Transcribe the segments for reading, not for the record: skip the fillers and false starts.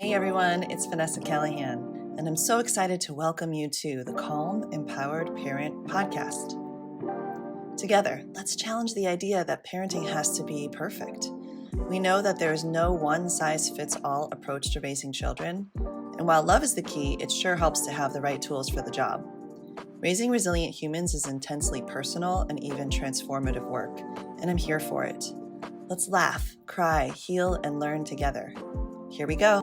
Hey everyone, it's Vanessa Callahan, and I'm so excited to welcome you to the Calm, Empowered Parent podcast. Together, let's challenge the idea that parenting has to be perfect. We know that there is no one-size-fits-all approach to raising children, and while love is the key, it sure helps to have the right tools for the job. Raising resilient humans is intensely personal and even transformative work, and I'm here for it. Let's laugh, cry, heal, and learn together. Here we go.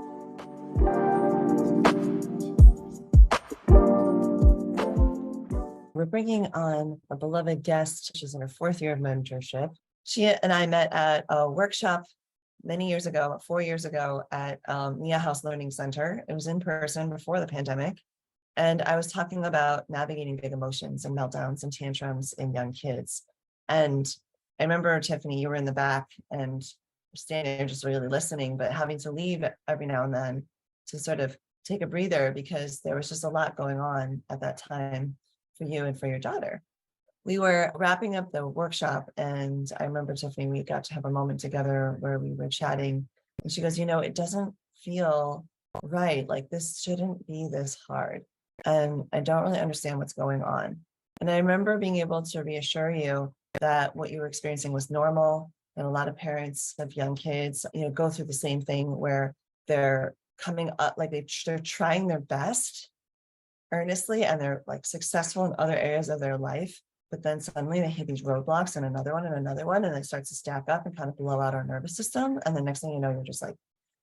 We're bringing on a beloved guest. She's in her fourth year of mentorship. She and I met at a workshop many years ago, 4 years ago at Nia House Learning Center. It was in person before the pandemic. And I was talking about navigating big emotions and meltdowns and tantrums in young kids. And I remember, Tiffany, you were in the back and standing there just really listening, but having to leave every now and then to sort of take a breather because there was just a lot going on at that time for you and for your daughter. We were wrapping up the workshop, and I remember, Tiffany, we got to have a moment together where we were chatting, and she goes, it doesn't feel right. Like, this shouldn't be this hard. And I don't really understand what's going on. And I remember being able to reassure you that what you were experiencing was normal. And a lot of parents of young kids, go through the same thing where they're coming up, like they're trying their best earnestly, and they're like successful in other areas of their life, but then suddenly they hit these roadblocks and another one, and it starts to stack up and kind of blow out our nervous system. And the next thing you know, you're just like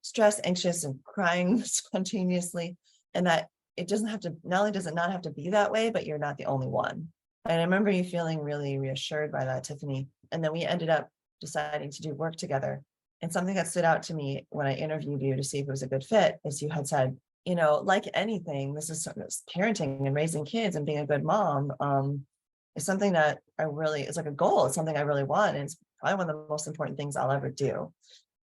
stressed, anxious, and crying spontaneously. And that it doesn't have to, not only does it not have to be that way, but you're not the only one. And I remember you feeling really reassured by that, Tiffany. And then we ended up deciding to do work together. And something that stood out to me when I interviewed you to see if it was a good fit is you had said, like anything, this is parenting and raising kids and being a good mom is something that it's like a goal. It's something I really want. And it's probably one of the most important things I'll ever do.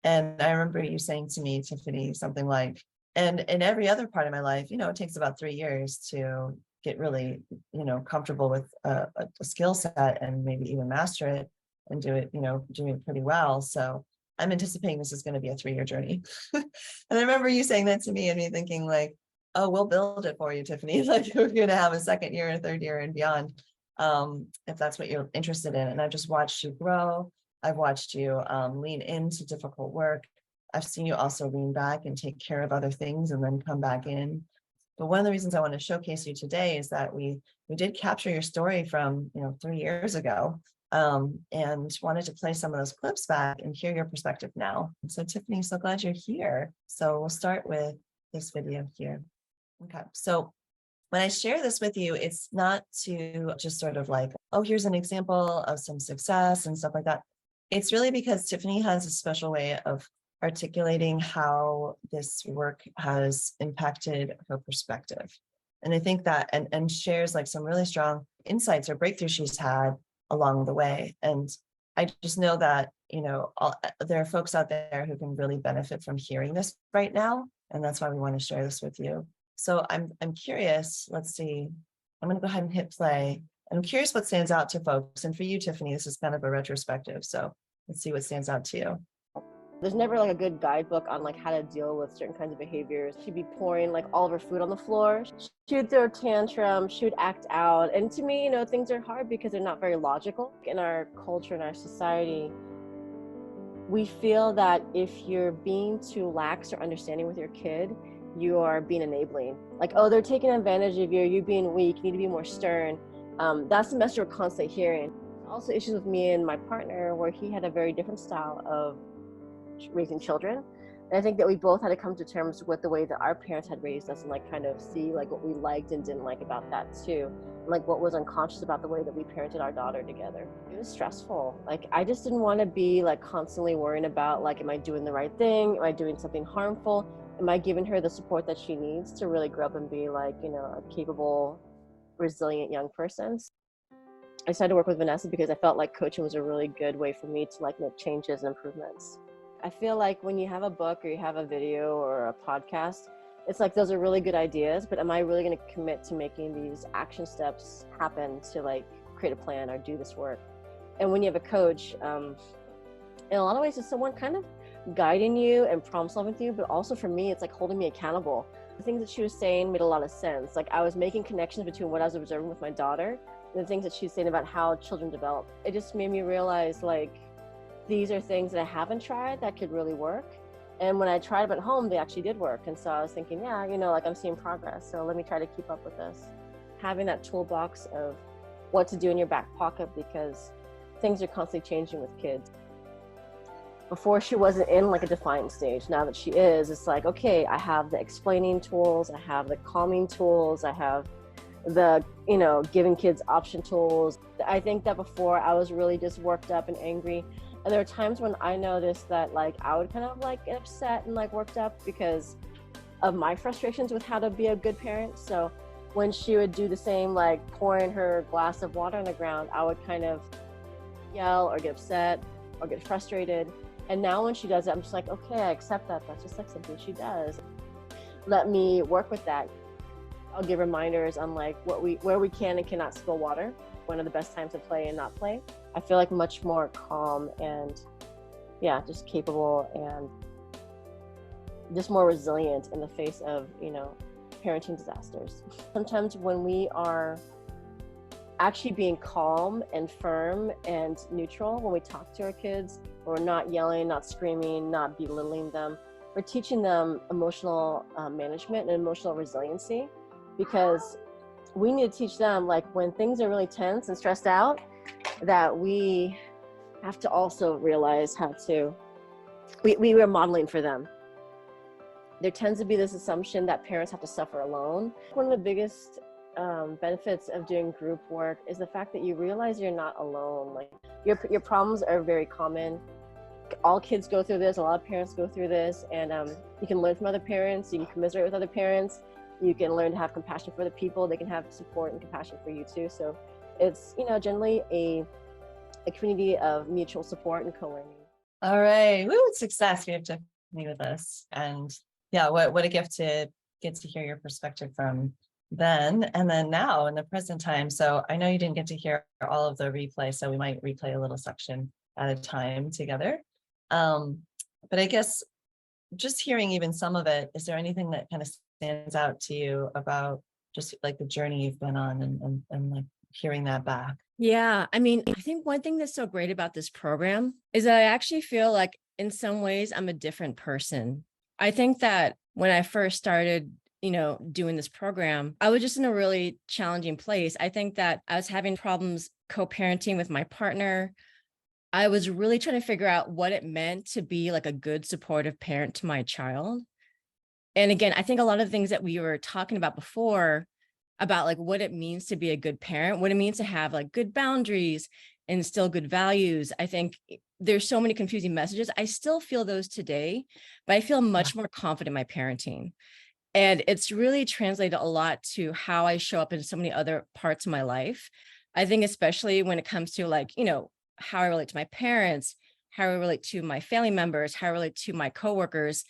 And I remember you saying to me, Tiffany, something like, and in every other part of my life, it takes about 3 years to get really, comfortable with a skill set and maybe even master it and do it, doing it pretty well. So I'm anticipating this is going to be a 3-year journey. And I remember you saying that to me and me thinking like, oh, we'll build it for you, Tiffany. Like, we're going to have a second year, a third year, and beyond, if that's what you're interested in. And I've just watched you grow. I've watched you lean into difficult work. I've seen you also lean back and take care of other things and then come back in. But one of the reasons I want to showcase you today is that we did capture your story from 3 years ago. And wanted to play some of those clips back and hear your perspective now. So Tiffany, so glad you're here. So we'll start with this video here. Okay, so when I share this with you, it's not to just sort of like, oh, here's an example of some success and stuff like that. It's really because Tiffany has a special way of articulating how this work has impacted her perspective. And I think that, and shares like some really strong insights or breakthroughs she's had along the way. And I just know that, there are folks out there who can really benefit from hearing this right now. And that's why we want to share this with you. So I'm curious, let's see, I'm going to go ahead and hit play. I'm curious what stands out to folks. And for you, Tiffany, this is kind of a retrospective. So let's see what stands out to you. There's never like a good guidebook on like how to deal with certain kinds of behaviors. She'd be pouring like all of her food on the floor. She would throw a tantrum. She would act out. And to me, things are hard because they're not very logical. In our culture, in our society, we feel that if you're being too lax or understanding with your kid, you are being enabling. Like, oh, they're taking advantage of you. You're being weak. You need to be more stern. That's the message we're constantly hearing. Also issues with me and my partner where he had a very different style of raising children. And I think that we both had to come to terms with the way that our parents had raised us and like kind of see like what we liked and didn't like about that too. And like what was unconscious about the way that we parented our daughter together. It was stressful. Like I just didn't want to be like constantly worrying about like, am I doing the right thing? Am I doing something harmful? Am I giving her the support that she needs to really grow up and be like, a capable, resilient young person? I decided to work with Vanessa because I felt like coaching was a really good way for me to like make changes and improvements. I feel like when you have a book or you have a video or a podcast, it's like those are really good ideas, but am I really going to commit to making these action steps happen to like create a plan or do this work? And when you have a coach, in a lot of ways, it's someone kind of guiding you and problem solving with you, but also for me, it's like holding me accountable. The things that she was saying made a lot of sense. Like I was making connections between what I was observing with my daughter and the things that she's saying about how children develop. It just made me realize like these are things that I haven't tried that could really work. And when I tried them at home, they actually did work. And so I was thinking, yeah, like I'm seeing progress. So let me try to keep up with this. Having that toolbox of what to do in your back pocket, because things are constantly changing with kids. Before she wasn't in like a defiant stage. Now that she is, it's like, okay, I have the explaining tools, I have the calming tools, I have the, giving kids option tools. I think that before I was really just worked up and angry. And there were times when I noticed that like I would kind of like get upset and like worked up because of my frustrations with how to be a good parent. So when she would do the same, like pouring her glass of water on the ground, I would kind of yell or get upset or get frustrated. And now when she does it, I'm just like, okay, I accept that. That's just like something she does. Let me work with that. I'll give reminders on like where we can and cannot spill water, when are the best times to play and not play. I feel like much more calm and just capable and just more resilient in the face of, parenting disasters. Sometimes when we are actually being calm and firm and neutral when we talk to our kids, we're not yelling, not screaming, not belittling them. We're teaching them emotional management and emotional resiliency, because we need to teach them like when things are really tense and stressed out, that we have to also realize how to, we were modeling for them. There tends to be this assumption that parents have to suffer alone. One of the biggest benefits of doing group work is the fact that you realize you're not alone. Like your problems are very common. All kids go through this, a lot of parents go through this, and you can learn from other parents, you can commiserate with other parents, you can learn to have compassion for the people, they can have support and compassion for you too. So it's, generally a community of mutual support and co-learning. All right. Woo, success. We have Tiffany with us. And yeah, what a gift to get to hear your perspective from then and then now in the present time. So I know you didn't get to hear all of the replay, so we might replay a little section at a time together. But I guess just hearing even some of it, is there anything that kind of stands out to you about just like the journey you've been on and like hearing that back? Yeah, I mean, I think one thing that's so great about this program is that I actually feel like in some ways I'm a different person. I think that when I first started, doing this program, I was just in a really challenging place. I think that I was having problems co-parenting with my partner. I was really trying to figure out what it meant to be like a good supportive parent to my child. And again, I think a lot of the things that we were talking about before about like what it means to be a good parent, what it means to have like good boundaries and still good values. I think there's so many confusing messages. I still feel those today, but I feel much more confident in my parenting. And it's really translated a lot to how I show up in so many other parts of my life. I think especially when it comes to like, how I relate to my parents, how I relate to my family members, how I relate to my coworkers,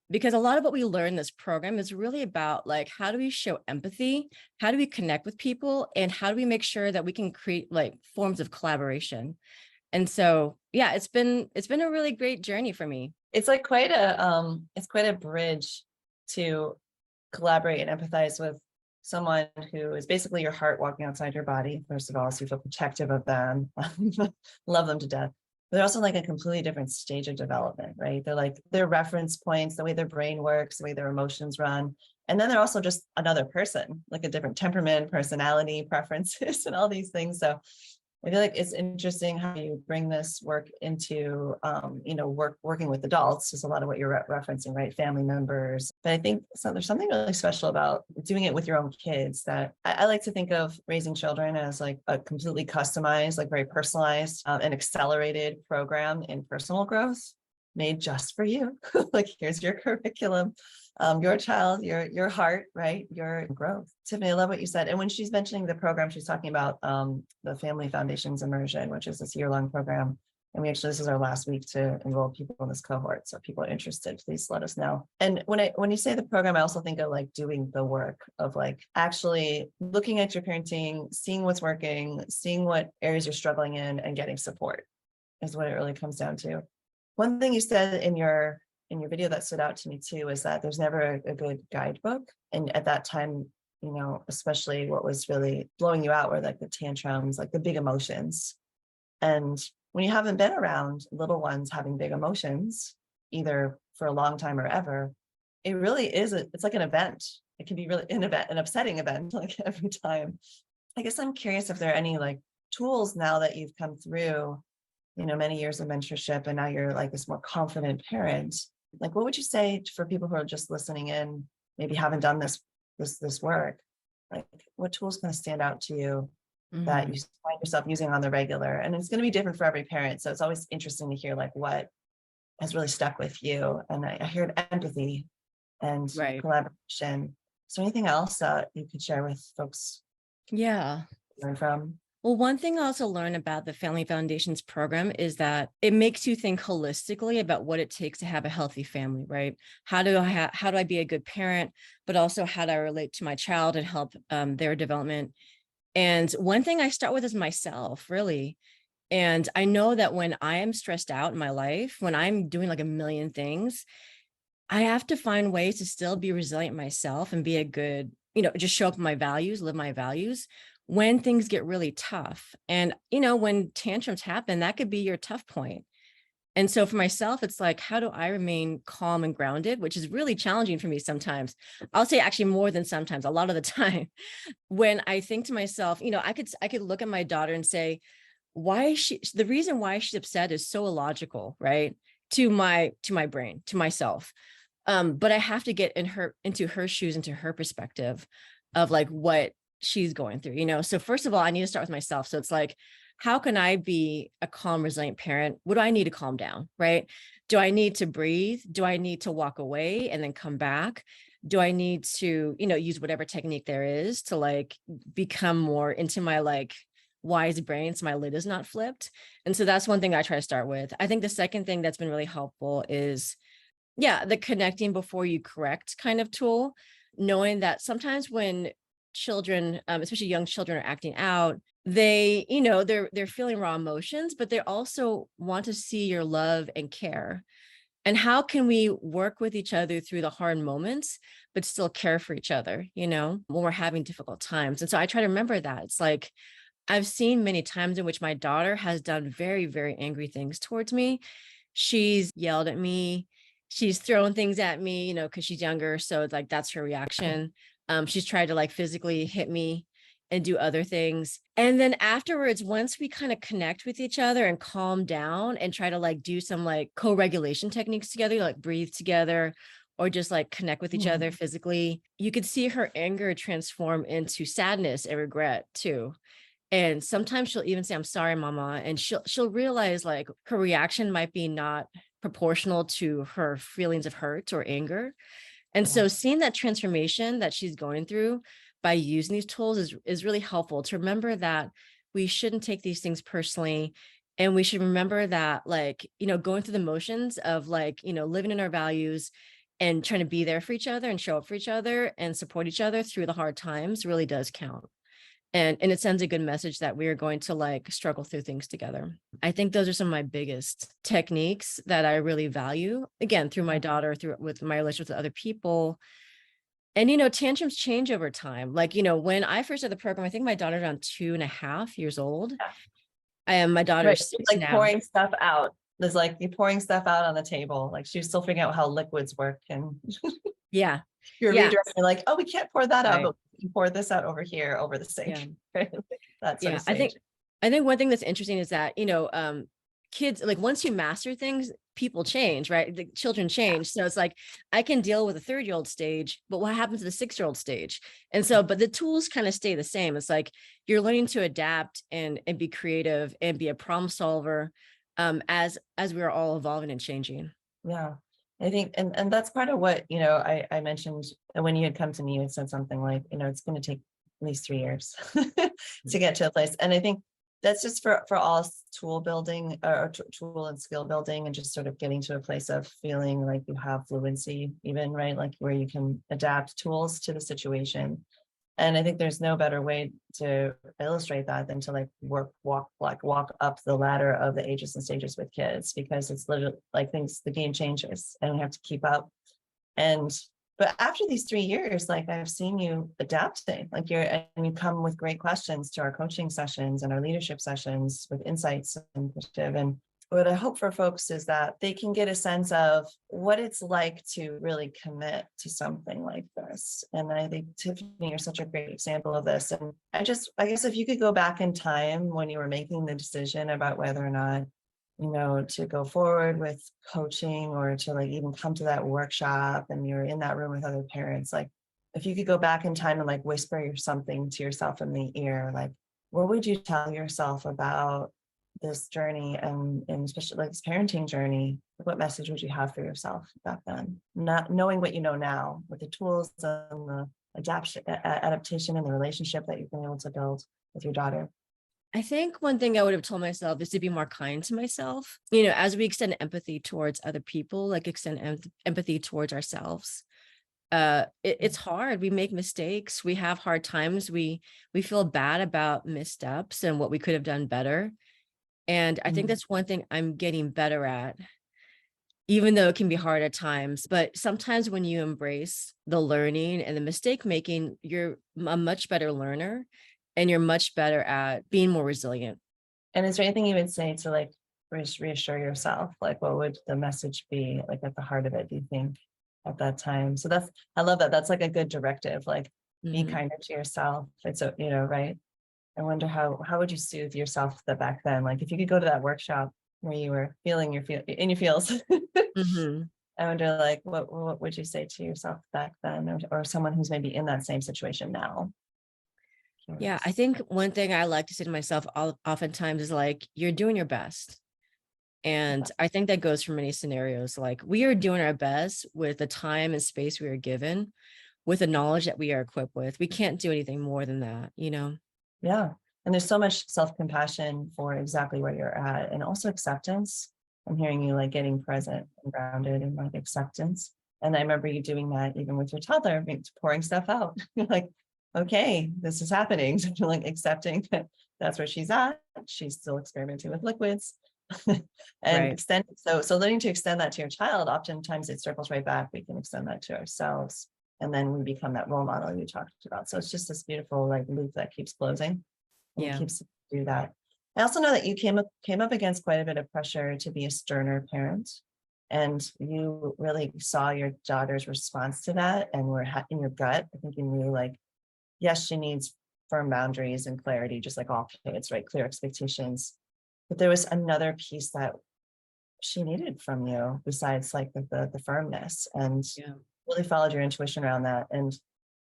because a lot of what we learn in this program is really about like, how do we show empathy? How do we connect with people? And how do we make sure that we can create like forms of collaboration? And so, yeah, it's been a really great journey for me. It's like quite a bridge to collaborate and empathize with someone who is basically your heart walking outside your body. First of all, so you feel protective of them, love them to death. But they're also like a completely different stage of development, right? They're like their reference points, the way their brain works, the way their emotions run. And then they're also just another person, like a different temperament, personality, preferences, and all these things. So I feel like it's interesting how you bring this work into, working with adults is a lot of what you're referencing, right? Family members. But I think there's something really special about doing it with your own kids that I like to think of raising children as like a completely customized, like very personalized and accelerated program in personal growth made just for you. Like, here's your curriculum. Your child, your heart, right? Your growth. Tiffany, I love what you said. And when she's mentioning the program, she's talking about the Family Foundations Immersion, which is this year-long program. And this is our last week to enroll people in this cohort. So if people are interested, please let us know. And when you say the program, I also think of like doing the work of like actually looking at your parenting, seeing what's working, seeing what areas you're struggling in and getting support is what it really comes down to. One thing you said in your video that stood out to me too is that there's never a good guidebook. And at that time, especially what was really blowing you out were like the tantrums, like the big emotions. And when you haven't been around little ones having big emotions, either for a long time or ever, it really is, it's like an event. It can be really an upsetting event, like every time. I guess I'm curious if there are any like tools now that you've come through, many years of mentorship, and now you're like this more confident parent. Like, what would you say for people who are just listening in, maybe haven't done this work? Like, what tools kind of stand out to you that you find yourself using on the regular? And it's going to be different for every parent, so it's always interesting to hear like what has really stuck with you. And I heard empathy and Right. collaboration. So anything else that you could share with folks? Yeah. Learn from? Well, one thing I also learned about the Family Foundations program is that it makes you think holistically about what it takes to have a healthy family, right? How do I be a good parent, but also how do I relate to my child and help their development? And one thing I start with is myself, really. And I know that when I am stressed out in my life, when I'm doing like a million things, I have to find ways to still be resilient myself and be a good, just show up my values, live my values when things get really tough. And, when tantrums happen, that could be your tough point. And so for myself, it's like, how do I remain calm and grounded, which is really challenging for me sometimes. I'll say actually more than sometimes, a lot of the time, when I think to myself, I could look at my daughter and say, the reason why she's upset is so illogical, right? To my brain, to myself. But I have to get into her shoes, into her perspective of like what she's going through. So first of all, I need to start with myself. So it's like, how can I be a calm, resilient parent? What do I need to calm down, right? Do I need to breathe? Do I need to walk away and then come back? Do I need to, use whatever technique there is to like become more into my like wise brain so my lid is not flipped? And so that's one thing I try to start with. I think the second thing that's been really helpful is, the connecting before you correct kind of tool, knowing that sometimes when children, especially young children, are acting out, they, they're feeling raw emotions, but they also want to see your love and care. And how can we work with each other through the hard moments, but still care for each other, when we're having difficult times? And so I try to remember that. It's like, I've seen many times in which my daughter has done very, very angry things towards me. She's yelled at me. She's thrown things at me, because she's younger. So it's like, that's her reaction. She's tried to like physically hit me and do other things. And then afterwards, once we kind of connect with each other and calm down and try to like do some like co-regulation techniques together, like breathe together or just like connect with each other physically, you could see her anger transform into sadness and regret too. And sometimes she'll even say, "I'm sorry, mama." And she'll realize like her reaction might be not proportional to her feelings of hurt or anger. And so seeing that transformation that she's going through by using these tools is really helpful to remember that we shouldn't take these things personally. And we should remember that like, going through the motions of like, living in our values and trying to be there for each other and show up for each other and support each other through the hard times really does count. And it sends a good message that we are going to like struggle through things together. I think those are some of my biggest techniques that I really value, again, through my daughter, with my relationship with other people. And, tantrums change over time. Like, when I first started the program, I think my daughter's around 2.5 years old. My daughter's 6 like now. pouring stuff out. There's like you're pouring stuff out on the table. Like she's still figuring out how liquids work. And Yeah. you're Yeah. redirecting, like, oh, we can't pour that out, Right. but we can pour this out over here, over the sink. Yeah. That sort Yeah. of stage. I think one thing that's interesting is that, kids, like once you master things, people change, right? The children change. So it's like, I can deal with a 3-year-old stage, but what happens to the 6-year-old stage? And so, but the tools kind of stay the same. It's like, you're learning to adapt and be creative and be a problem solver, as we're all evolving and changing. Yeah. I think, and that's part of what, I mentioned when you had come to me, you had said something like, it's going to take at least 3 years to get to a place. And I think that's just for all tool building or tool and skill building, and just sort of getting to a place of feeling like you have fluency, even, right? Like where you can adapt tools to the situation. And I think there's no better way to illustrate that than to like walk up the ladder of the ages and stages with kids, because it's literally like the game changes and we have to keep up. And but after these 3 years, like I've seen you adapting, like and you come with great questions to our coaching sessions and our leadership sessions with insights and perspective. And what I hope for folks is that they can get a sense of what it's like to really commit to something like this. And I think, Tiffany, you're such a great example of this. And I guess if you could go back in time when you were making the decision about whether or not, to go forward with coaching or to like even come to that workshop and you're in that room with other parents, like if you could go back in time and like whisper something to yourself in the ear, like what would you tell yourself about this journey and especially like this parenting journey? What message would you have for yourself back then, not knowing what you know now with the tools and the adaptation and the relationship that you've been able to build with your daughter? I think one thing I would have told myself is to be more kind to myself. As we extend empathy towards other people, like extend empathy towards ourselves. It's hard. We make mistakes. We have hard times. We feel bad about missteps and what we could have done better. And I think that's one thing I'm getting better at, even though it can be hard at times. But sometimes when you embrace the learning and the mistake making, you're a much better learner and you're much better at being more resilient. And is there anything you would say to like reassure yourself? Like what would the message be like at the heart of it, do you think, at that time? So I love that. That's like a good directive, like be kinder to yourself. It's right? I wonder how would you soothe yourself back then? Like if you could go to that workshop where you were feeling in your feels. I wonder like what would you say to yourself back then, or someone who's maybe in that same situation now? Yeah, I think one thing I like to say to myself oftentimes is like, you're doing your best. And I think that goes for many scenarios. Like we are doing our best with the time and space we are given, with the knowledge that we are equipped with. We can't do anything more than that, Yeah. And there's so much self-compassion for exactly where you're at, and also acceptance. I'm hearing you like getting present and grounded in like acceptance. And I remember you doing that even with your toddler, pouring stuff out. You're like, okay, this is happening. So you're like accepting that that's where she's at. She's still experimenting with liquids. And Right. extend. So learning to extend that to your child, oftentimes it circles right back. We can extend that to ourselves. And then we become that role model you talked about. So it's just this beautiful like loop that keeps closing and keeps do that. I also know that you came up against quite a bit of pressure to be a sterner parent, and you really saw your daughter's response to that, and were in your gut. I think you knew like, yes, she needs firm boundaries and clarity, just like all kids, right? Clear expectations. But there was another piece that she needed from you besides like the firmness, and really followed your intuition around that. And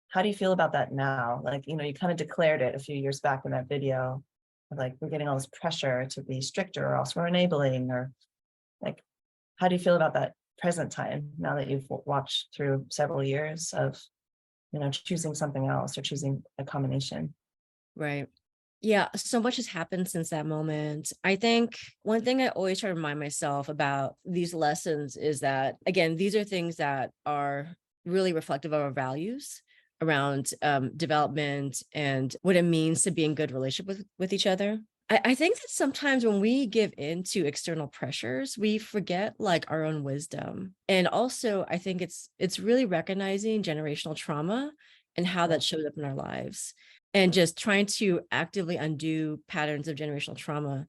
how do you feel about that now? Like, you kind of declared it a few years back in that video, like we're getting all this pressure to be stricter or else we're enabling, or like, how do you feel about that present time now that you've watched through several years of, choosing something else or choosing a combination? Right. Yeah, so much has happened since that moment. I think one thing I always try to remind myself about these lessons is that, again, these are things that are really reflective of our values around development and what it means to be in good relationship with each other. I think that sometimes when we give in to external pressures, we forget like our own wisdom. And also, I think it's really recognizing generational trauma and how that shows up in our lives, and just trying to actively undo patterns of generational trauma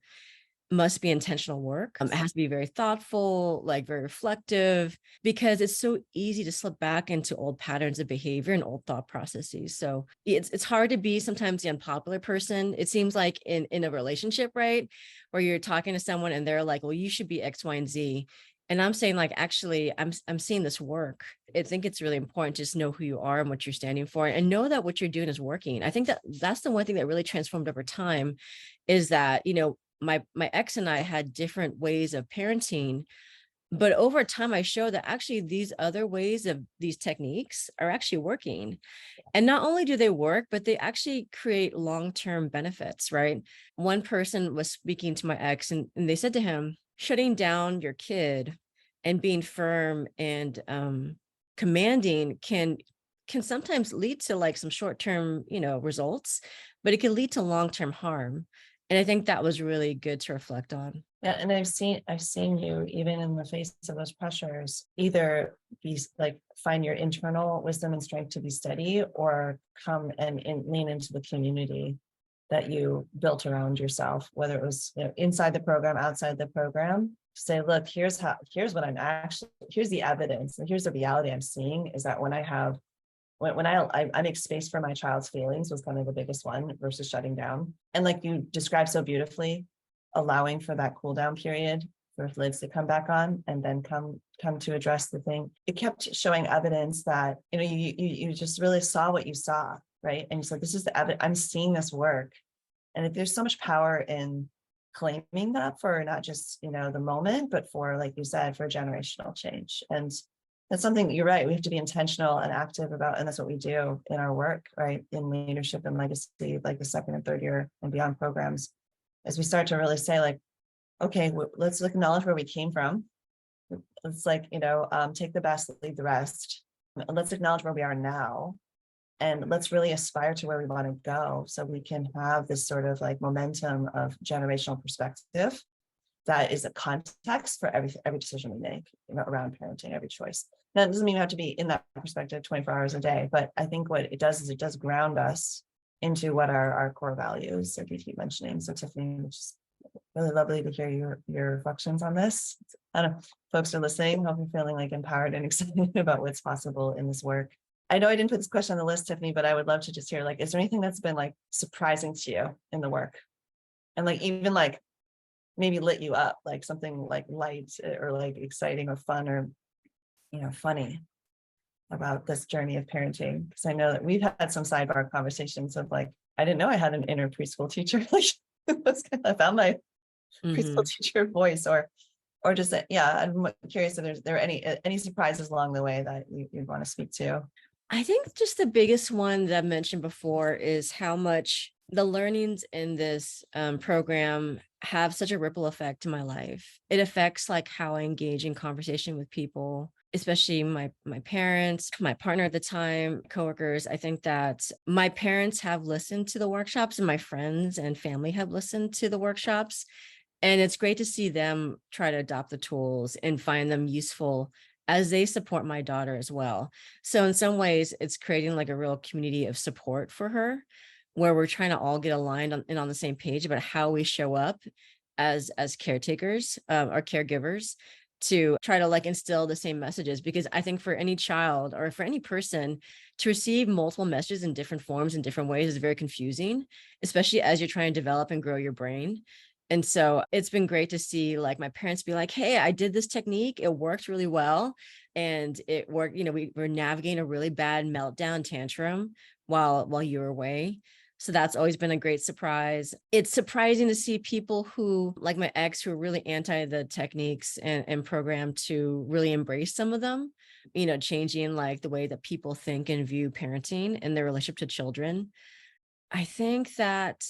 must be intentional work. It has to be very thoughtful, like very reflective, because it's so easy to slip back into old patterns of behavior and old thought processes. So it's hard to be sometimes the unpopular person. It seems like in a relationship, right, where you're talking to someone and they're like, well, you should be X, Y, and Z. And I'm saying like, actually, I'm seeing this work. I think it's really important to just know who you are and what you're standing for, and know that what you're doing is working. I think that that's the one thing that really transformed over time, is that, my ex and I had different ways of parenting, but over time I showed that actually these other ways of these techniques are actually working. And not only do they work, but they actually create long-term benefits, right? One person was speaking to my ex, and they said to him, shutting down your kid and being firm and commanding can can sometimes lead to like some short-term, results, but it can lead to long-term harm. And I think that was really good to reflect on. Yeah, and I've seen you even in the face of those pressures, either like find your internal wisdom and strength to be steady, or come and lean into the community that you built around yourself, whether it was inside the program, outside the program. Say, look, here's what here's the evidence, and here's the reality I'm seeing is that when I make space for my child's feelings was kind of the biggest one versus shutting down. And like you described so beautifully, allowing for that cool down period for lids to come back on and then come to address the thing. It kept showing evidence that, you just really saw what you saw, right? And you said, this is the evidence, I'm seeing this work. And if there's so much power in claiming that for not just, the moment, but for, like you said, for generational change. And that's something, you're right, we have to be intentional and active about, and that's what we do in our work, right? In leadership and legacy, like the second and third year and beyond programs, as we start to really say, like, okay, let's acknowledge where we came from. Let's take the best, leave the rest. Let's acknowledge where we are now. And let's really aspire to where we want to go, so we can have this sort of like momentum of generational perspective that is a context for every decision we make around parenting, every choice. Now, it doesn't mean you have to be in that perspective 24 hours a day, but I think what it does is it does ground us into what our core values, like you keep mentioning. So Tiffany, which is really lovely to hear your reflections on this. I don't know, folks are listening, hope you're feeling like empowered and excited about what's possible in this work. I know I didn't put this question on the list, Tiffany, but I would love to just hear, like, is there anything that's been like surprising to you in the work? And like, even like maybe lit you up, like something like light or like exciting or fun or, funny about this journey of parenting. Because I know that we've had some sidebar conversations of like, I didn't know I had an inner preschool teacher. Like, I found my preschool teacher voice, or just that. Yeah, I'm curious if there are any surprises along the way that you'd want to speak to. I think just the biggest one that I mentioned before is how much the learnings in this program have such a ripple effect in my life. It affects like how I engage in conversation with people, especially my parents, my partner at the time, coworkers. I think that my parents have listened to the workshops and my friends and family have listened to the workshops. And it's great to see them try to adopt the tools and find them useful as they support my daughter as well. So in some ways, it's creating like a real community of support for her, where we're trying to all get aligned on the same page about how we show up as caretakers or caregivers, to try to like instill the same messages. Because I think for any child or for any person to receive multiple messages in different forms in different ways is very confusing, especially as you're trying to develop and grow your brain. And so it's been great to see like my parents be like, hey, I did this technique. It worked really well. And it worked, we were navigating a really bad meltdown tantrum while you were away. So that's always been a great surprise. It's surprising to see people who, like my ex, who are really anti the techniques and program, to really embrace some of them, changing like the way that people think and view parenting and their relationship to children. I think that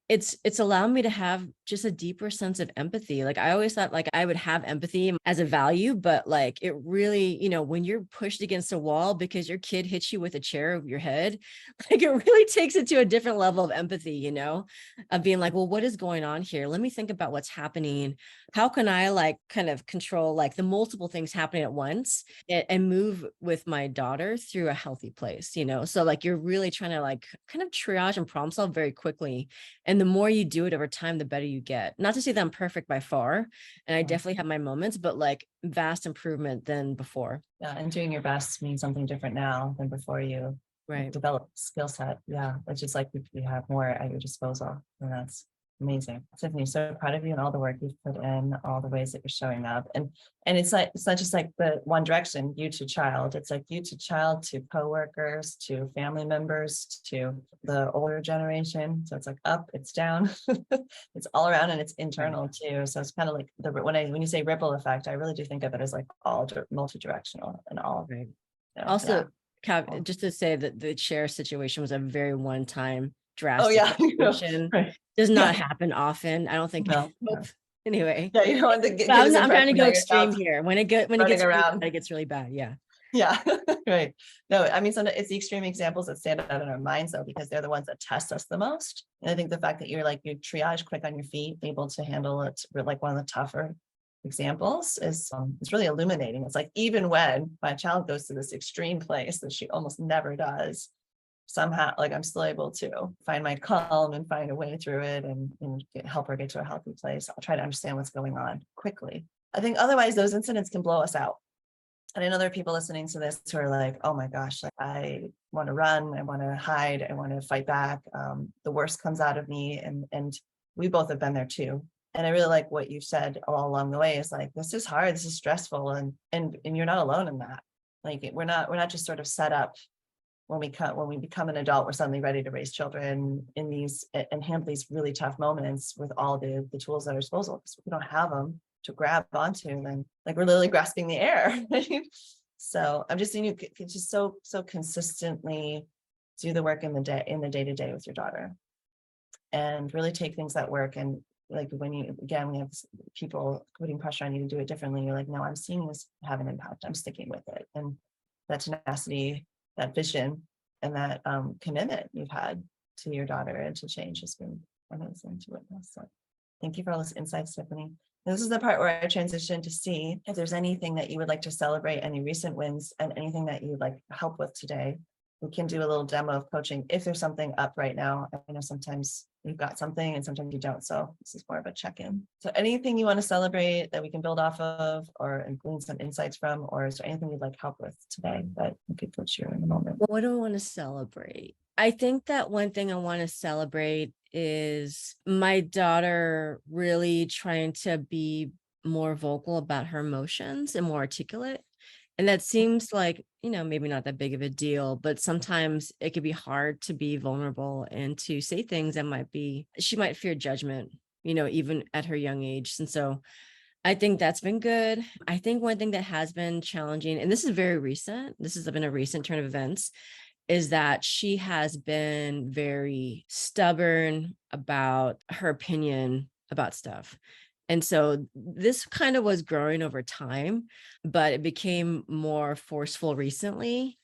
it's allowed me to have just a deeper sense of empathy. Like I always thought like I would have empathy as a value, but like it really, when you're pushed against a wall because your kid hits you with a chair over your head, like it really takes it to a different level of empathy, of being like, well, what is going on here? Let me think about what's happening. How can I like kind of control like the multiple things happening at once and move with my daughter through a healthy place, So like you're really trying to like kind of triage and problem solve very quickly. And the more you do it over time, the better you get. Not to say that I'm perfect by far, and I definitely have my moments, but like vast improvement than before. Yeah, and doing your best means something different now than before you develop skill set. Yeah, it's just like you have more at your disposal, and that's amazing. Tiffany, so proud of you and all the work you've put in, all the ways that you're showing up. And it's not just like the one direction, you to child. It's like you to child, to coworkers, to family members, to the older generation. So it's like up, it's down, it's all around, and it's internal too. So it's kind of like when you say ripple effect, I really do think of it as like all multi-directional and all. Right. Also, just to say that the chair situation was a very one-time drastic situation. Right. Does not happen often. I don't think. No. Anyway. Yeah, you don't want to get. I'm trying to go extreme here. When it gets around, it gets really bad. Yeah. Yeah, right. No, I mean, sometimes it's the extreme examples that stand out in our minds though, because they're the ones that test us the most. And I think the fact that you're like, you triage quick on your feet, able to handle it, like one of the tougher examples is really illuminating. It's like, even when my child goes to this extreme place that she almost never does, somehow, like I'm still able to find my calm and find a way through it and help her get to a healthy place. I'll try to understand what's going on quickly. I think otherwise those incidents can blow us out. And I know there are people listening to this who are like, oh my gosh, like, I want to run, I want to hide, I want to fight back. The worst comes out of me. And we both have been there too. And I really like what you said all along the way is like, this is hard, this is stressful. And you're not alone in that. Like we're not just sort of set up when we become an adult, we're suddenly ready to raise children in these and handle these really tough moments with all the tools at our disposal. Because we don't have them to grab onto, then like we're literally grasping the air. Right? So I'm just seeing you just so consistently do the work in the day to day with your daughter, and really take things that work. And like when you we have people putting pressure on you to do it differently, you're like, no, I'm seeing this have an impact, I'm sticking with it. And that tenacity, that vision, and that commitment you've had to your daughter and to change has been amazing to witness. So thank you for all this insight, Tiffany. This is the part where I transition to see if there's anything that you would like to celebrate, any recent wins, and anything that you'd like help with today. We can do a little demo of coaching if there's something up right now. I know sometimes you've got something and sometimes you don't. So this is more of a check-in. So anything you want to celebrate that we can build off of or glean some insights from, or is there anything you'd like help with today that we could coach you in a moment? What do I want to celebrate? I think that one thing I want to celebrate is my daughter really trying to be more vocal about her emotions and more articulate. And that seems like, maybe not that big of a deal, but sometimes it could be hard to be vulnerable and to say things that she might fear judgment, even at her young age. And so I think that's been good. I think one thing that has been challenging, and this is very recent, this has been a recent turn of events, is that she has been very stubborn about her opinion about stuff. And so this kind of was growing over time, but it became more forceful recently.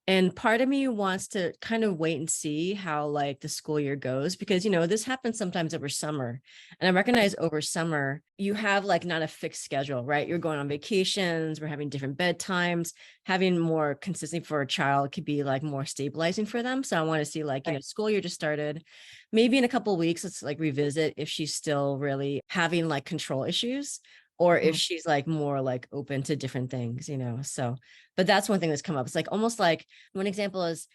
And part of me wants to kind of wait and see how like the school year goes, because, this happens sometimes over summer. And I recognize over summer, you have like not a fixed schedule, right? You're going on vacations, we're having different bedtimes, having more consistency for a child could be like more stabilizing for them. So I want to see like, school year just started. Maybe in a couple of weeks, let's like revisit if she's still really having like control issues, or if she's like more like open to different things, so, but that's one thing that's come up. It's like almost like one example is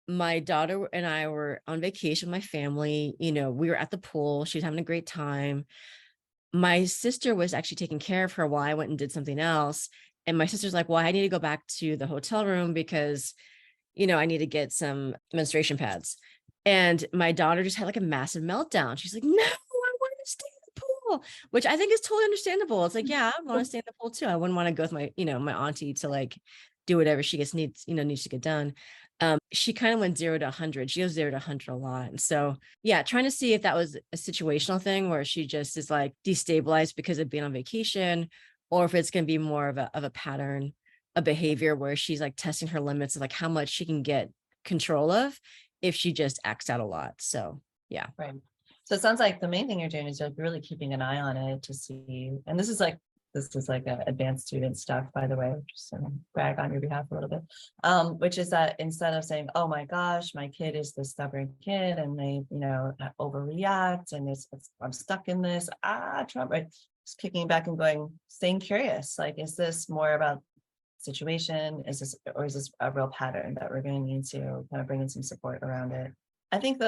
my daughter and I were on vacation with my family, we were at the pool, she's having a great time. My sister was actually taking care of her while I went and did something else. And my sister's like, well, I need to go back to the hotel room because, I need to get some menstruation pads. And my daughter just had like a massive meltdown. She's like, no, I want to stay in the pool, which I think is totally understandable. It's like, yeah, I want to stay in the pool too. I wouldn't want to go with my, my auntie to like do whatever she needs to get done. She kind of went 0 to 100. She goes 0 to 100 a lot. And so, yeah, trying to see if that was a situational thing where she just is like destabilized because of being on vacation, or if it's going to be more of a pattern, a behavior where she's like testing her limits of like how much she can get control of if she just acts out a lot. So, yeah. Right. So it sounds like the main thing you're doing is like really keeping an eye on it to see, and this is like advanced student stuff, by the way, just to brag on your behalf a little bit, which is that instead of saying, oh my gosh, my kid is this stubborn kid and they, overreact and I'm stuck in this, Trump, right? Just kicking back and staying curious. Like, is this more about situation? Is this a real pattern that we're going to need to kind of bring in some support around it? I think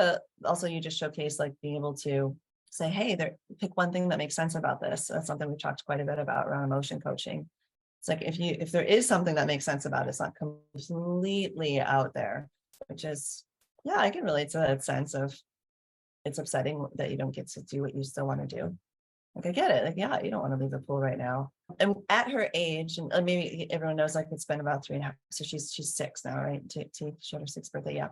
also you just showcase like being able to say, hey, pick one thing that makes sense about this. That's something we've talked quite a bit about around emotion coaching. It's like if there is something that makes sense about it, it's not completely out there, which is, yeah, I can relate to that sense of it's upsetting that you don't get to do what you still want to do. Like, I get it. Like, yeah, you don't want to leave the pool right now. And at her age, and maybe everyone knows, like, it's been about 3.5. So she's 6 now, right? She had her 6th birthday. Yeah.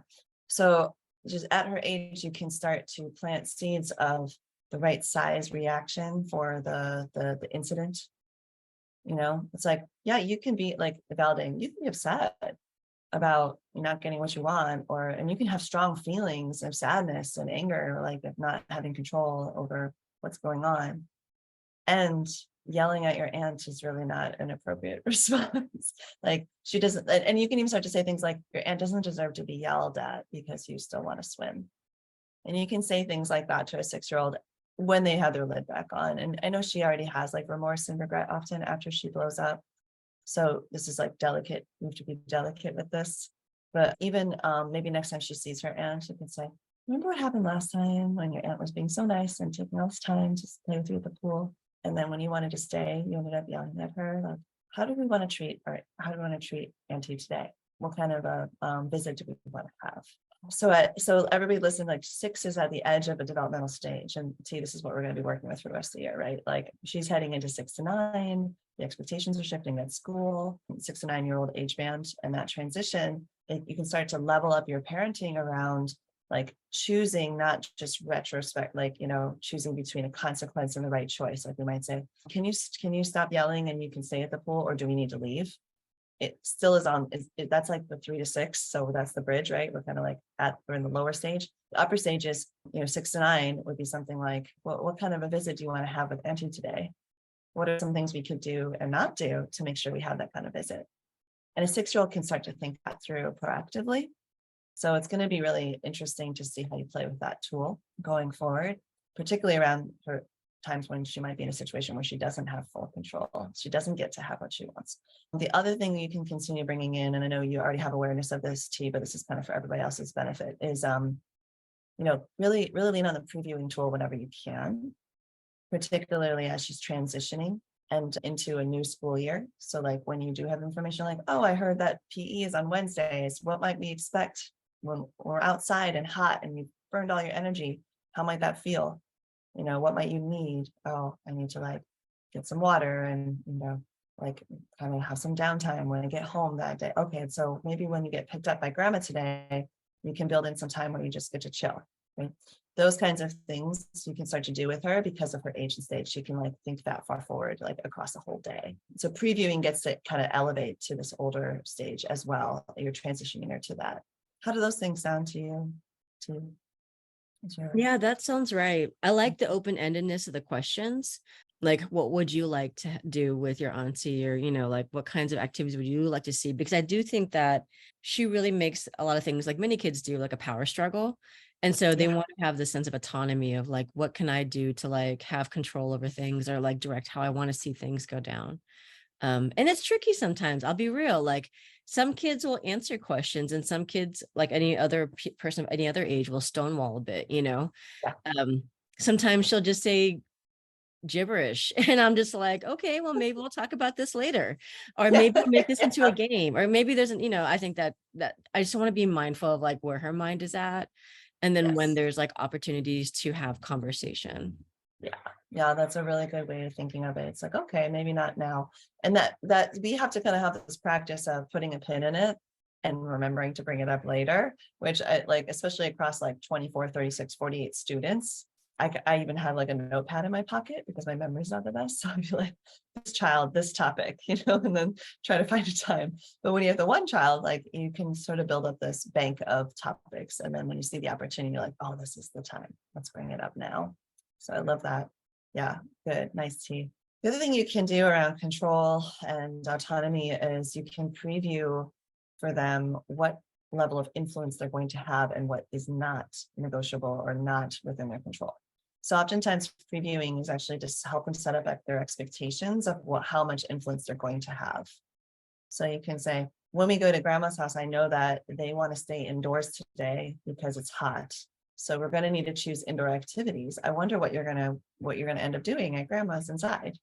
So just at her age, you can start to plant seeds of the right size reaction for the incident. It's like, yeah, you can be like validating, you can be upset about not getting what you want, and you can have strong feelings of sadness and anger, like of not having control over what's going on. And yelling at your aunt is really not an appropriate response. Like she doesn't, and you can even start to say things like, your aunt doesn't deserve to be yelled at because you still want to swim. And you can say things like that to a 6-year-old when they have their lid back on. And I know she already has like remorse and regret often after she blows up. So this is like delicate. You have to be delicate with this. But even maybe next time she sees her aunt, she can say, remember what happened last time when your aunt was being so nice and taking all this time to play with you at the pool? And then when you wanted to stay, you ended up yelling at her. Like, how do we want to treat Auntie today? What kind of a visit do we want to have? So everybody listen, like 6 is at the edge of a developmental stage. And this is what we're going to be working with for the rest of the year, right? Like she's heading into 6 to 9. The expectations are shifting at school, 6 to 9-year-old age band. And that transition, you can start to level up your parenting around like choosing, not just retrospect, like, choosing between a consequence and the right choice. Like we might say, can you stop yelling and you can stay at the pool, or do we need to leave? It still is that's like the 3 to 6. So that's the bridge, right? We're kind of like we're in the lower stage. The upper stage is, 6 to 9 would be something like, what kind of a visit do you want to have with Auntie today? What are some things we could do and not do to make sure we have that kind of visit? And a 6-year-old can start to think that through proactively. So it's going to be really interesting to see how you play with that tool going forward, particularly around her times when she might be in a situation where she doesn't have full control. She doesn't get to have what she wants. The other thing you can continue bringing in, and I know you already have awareness of this, T, but this is kind of for everybody else's benefit, is, really, really lean on the previewing tool whenever you can, particularly as she's transitioning and into a new school year. So like when you do have information like, oh, I heard that PE is on Wednesdays. What might we expect when we're outside and hot and you've burned all your energy? How might that feel? What might you need? Oh, I need to like get some water and, like kind of have some downtime when I get home that day. Okay, so maybe when you get picked up by grandma today, you can build in some time where you just get to chill, right? Those kinds of things you can start to do with her because of her age and stage. She can like think that far forward, like across the whole day. So previewing gets to kind of elevate to this older stage as well. You're transitioning her to that. How do those things sound to you? Yeah, that sounds right. I like the open-endedness of the questions. Like, what would you like to do with your auntie? Or, like what kinds of activities would you like to see? Because I do think that she really makes a lot of things like many kids do, like a power struggle. And so they want to have this sense of autonomy of like, what can I do to like have control over things or like direct how I want to see things go down. And it's tricky sometimes. I'll be real. Like some kids will answer questions and some kids, like any other person of any other age, will stonewall a bit, sometimes she'll just say gibberish and I'm just like, okay, well, maybe we'll talk about this later, or maybe we'll make this into a game, or maybe there's I think that I just want to be mindful of like where her mind is at. And then when there's like opportunities to have conversation. Yeah, that's a really good way of thinking of it. It's like, okay, maybe not now. And that we have to kind of have this practice of putting a pin in it and remembering to bring it up later, which I like, especially across like 24, 36, 48 students. I even have like a notepad in my pocket because my memory's not the best. So I feel like this child, this topic, and then try to find a time. But when you have the one child, like you can sort of build up this bank of topics. And then when you see the opportunity, you're like, oh, this is the time. Let's bring it up now. So I love that. Yeah, good. Nice tea. The other thing you can do around control and autonomy is you can preview for them what level of influence they're going to have and what is not negotiable or not within their control. So oftentimes previewing is actually just help them set up their expectations of how much influence they're going to have. So you can say, when we go to grandma's house, I know that they want to stay indoors today because it's hot. So we're going to need to choose indoor activities. I wonder what you're going to end up doing at grandma's inside,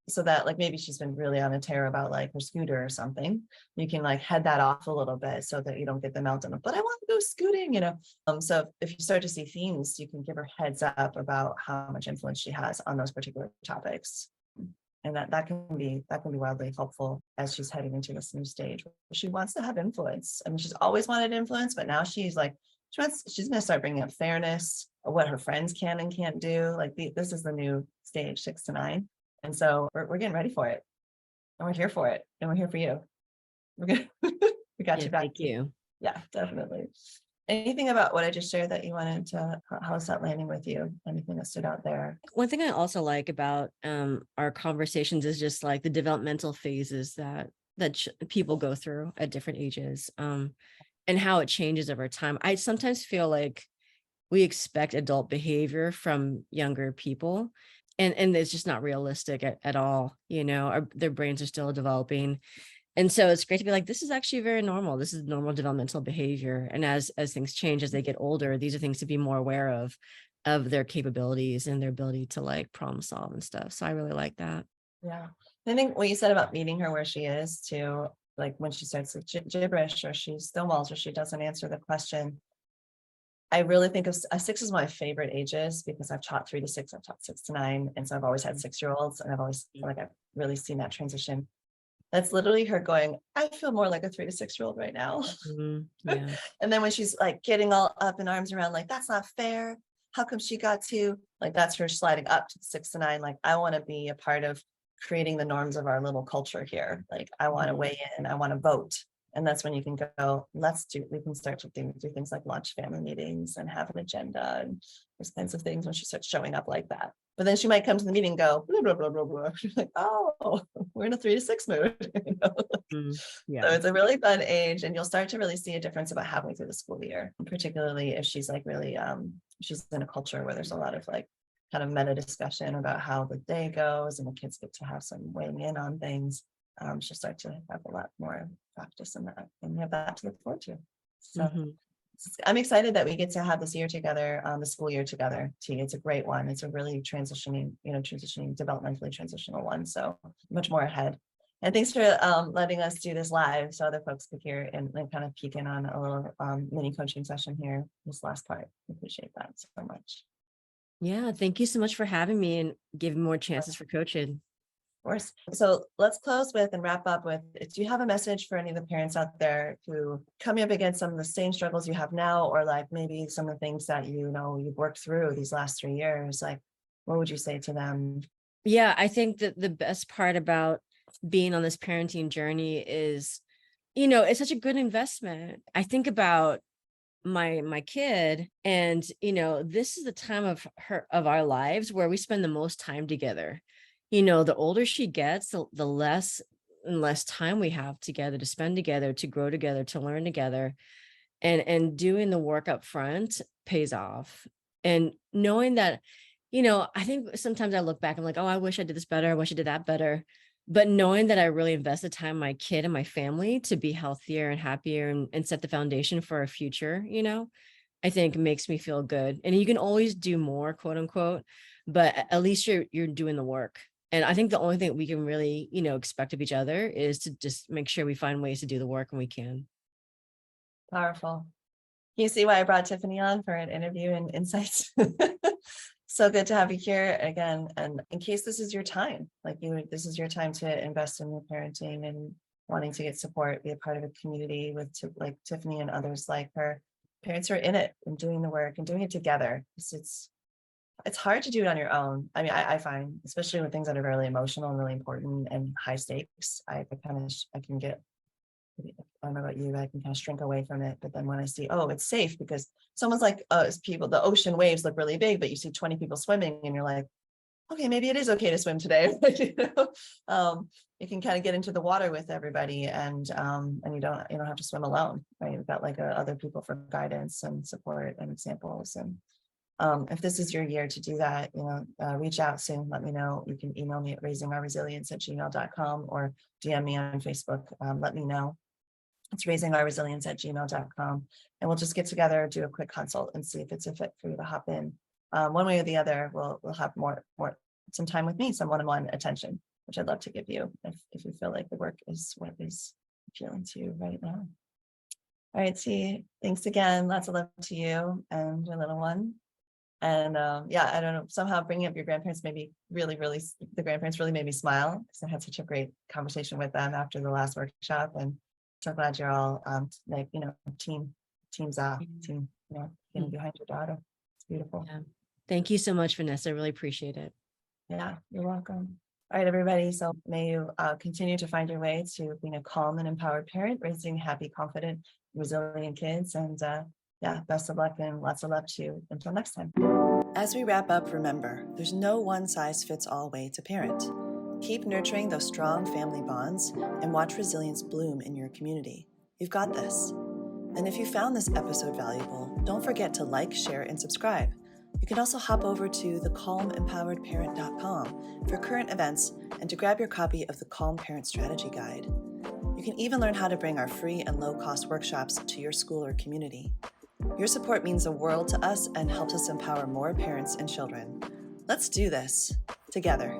so that like maybe she's been really on a tear about like her scooter or something. You can like head that off a little bit so that you don't get the meltdown of, but I want to go scooting, So if you start to see themes, you can give her heads up about how much influence she has on those particular topics. And that can be wildly helpful as she's heading into this new stage. She wants to have influence. I mean, she's always wanted influence, but now she's like, she's going to start bringing up fairness, what her friends can and can't do. Like this is the new stage, 6 to 9. And so we're getting ready for it, and we're here for it, and we're here for you. We're good. We got Yeah, you back. thank you. Yeah, definitely. Anything about what I just shared that you wanted to, how's that landing with you? Anything that stood out there? One thing I also like about our conversations is just like the developmental phases that people go through at different ages, and how it changes over time. I sometimes feel like we expect adult behavior from younger people, and it's just not realistic at all. Their brains are still developing. And so it's great to be like, this is actually very normal. This is normal developmental behavior. And as things change, as they get older, these are things to be more aware of their capabilities and their ability to like problem solve and stuff. So I really like that. Yeah. I think what you said about meeting her where she is too, like when she starts with gibberish or she stonewalls or she doesn't answer the question. I really think of a 6 is my favorite ages because I've taught 3 to 6, I've taught 6 to 9. And so I've always had 6-year-olds, and I've always feel like I've really seen that transition. That's literally her going, I feel more like a 3 to 6-year-old right now. Yeah. And then when she's like getting all up in arms around, like, that's not fair. How come she got to, like, that's her sliding up to 6 to 9. Like, I want to be a part of creating the norms of our little culture here. Like, I want to weigh in, I want to vote. And that's when you can go, we can start to do things like launch family meetings and have an agenda and those kinds of things when she starts showing up like that. But then she might come to the meeting and go, blah, blah, blah, blah, blah. She's like, oh, we're in a 3 to 6 mood. Yeah. So it's a really fun age, and you'll start to really see a difference about halfway through the school year, particularly if she's like really, she's in a culture where there's a lot of like kind of meta discussion about how the day goes and the kids get to have some weighing in on things. She'll start to have a lot more practice in that, and we have that to look forward to. So I'm excited that we get to have this year together, the school year together. It's a great one. It's a really developmentally transitional one. So much more ahead. And thanks for letting us do this live so other folks could hear and kind of peek in on a little mini coaching session here, this last part. I appreciate that so much. Yeah. Thank you so much for having me and giving more chances for coaching. Of course. So let's close with and wrap up with, do you have a message for any of the parents out there who coming up against some of the same struggles you have now, or like maybe some of the things that you've worked through these last 3 years? Like, what would you say to them? Yeah, I think that the best part about being on this parenting journey is, it's such a good investment. I think about my kid, and this is the time of our lives where we spend the most time together. The older she gets, the less and less time we have together to spend together, to grow together, to learn together. And doing the work up front pays off. And knowing that, I think sometimes I look back, I'm like, oh, I wish I did this better. I wish I did that better. But knowing that I really invested time in my kid and my family to be healthier and happier and set the foundation for a future, I think makes me feel good. And you can always do more, quote unquote, but at least you're doing the work. And I think the only thing we can really, expect of each other is to just make sure we find ways to do the work when we can. Powerful. You see why I brought Tiffany on for an interview and insights. So good to have you here again. And in case this is your time, this is your time to invest in your parenting and wanting to get support, be a part of a community with like Tiffany and others like her. Parents are in it and doing the work and doing it together. It's hard to do it on your own. I mean, I find, especially with things that are really emotional and really important and high stakes, I can get, I don't know about you, I can kind of shrink away from it. But then when I see, oh, it's safe because someone's like, the ocean waves look really big, but you see 20 people swimming and you're like, okay, maybe it is okay to swim today. You can kind of get into the water with everybody, and you don't have to swim alone, right? You've got other people for guidance and support and examples. And if this is your year to do that, reach out soon. Let me know. You can email me at raisingourresilience@gmail.com or DM me on Facebook. Let me know. It's raisingourresilience@gmail.com. And we'll just get together, do a quick consult and see if it's a fit for you to hop in. One way or the other, we'll have some time with me, some one-on-one attention, which I'd love to give you if you feel like the work is what is appealing to you right now. All right, T, thanks again. Lots of love to you and your little one. And I don't know, somehow bringing up your grandparents the grandparents really made me smile because I had such a great conversation with them after the last workshop. And so glad you're all team behind your daughter. It's beautiful. Yeah. Thank you so much, Vanessa. I really appreciate it. Yeah, you're welcome. All right, everybody. So may you continue to find your way to being a calm and empowered parent, raising happy, confident, resilient kids. And yeah, best of luck and lots of love to you. Until next time. As we wrap up, remember, there's no one-size-fits-all way to parent. Keep nurturing those strong family bonds and watch resilience bloom in your community. You've got this. And if you found this episode valuable, don't forget to like, share, and subscribe. You can also hop over to thecalmempoweredparent.com for current events and to grab your copy of the Calm Parent Strategy Guide. You can even learn how to bring our free and low-cost workshops to your school or community. Your support means the world to us and helps us empower more parents and children. Let's do this together.